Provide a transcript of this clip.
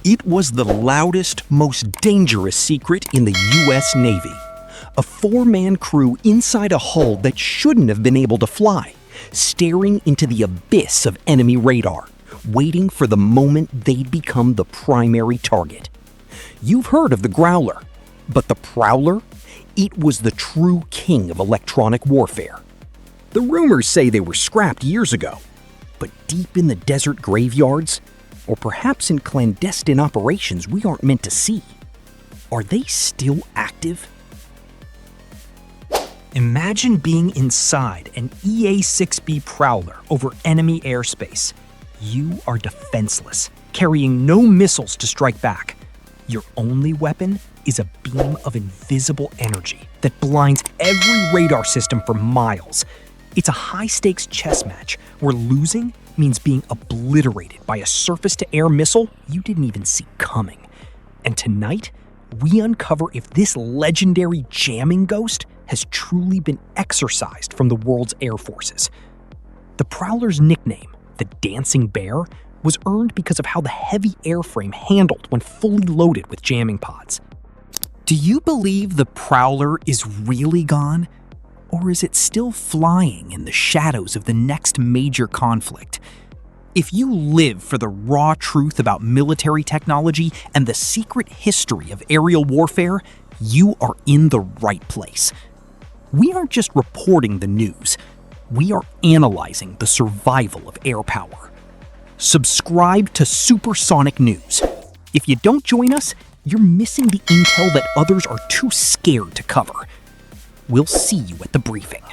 It was the loudest, most dangerous secret in the U.S. Navy. A 4-man crew inside a hull that shouldn't have been able to fly, staring into the abyss of enemy radar, waiting for the moment they'd become the primary target. You've heard of the Growler, but the Prowler? It was the true king of electronic warfare. The rumors say they were scrapped years ago, but deep in the desert graveyards, or perhaps in clandestine operations we aren't meant to see, are they still active? Imagine being inside an EA-6B Prowler over enemy airspace. You are defenseless, carrying no missiles to strike back. Your only weapon is a beam of invisible energy that blinds every radar system for miles. It's a high-stakes chess match where losing means being obliterated by a surface-to-air missile you didn't even see coming. And tonight, we uncover if this legendary jamming ghost has truly been exorcised from the world's air forces. The Prowler's nickname, the Dancing Bear, was earned because of how the heavy airframe handled when fully loaded with jamming pods. Do you believe the Prowler is really gone? Or is it still flying in the shadows of the next major conflict? If you live for the raw truth about military technology and the secret history of aerial warfare, you are in the right place. We aren't just reporting the news, we are analyzing the survival of air power. Subscribe to Supersonic News. If you don't join us, you're missing the intel that others are too scared to cover. We'll see you at the briefing.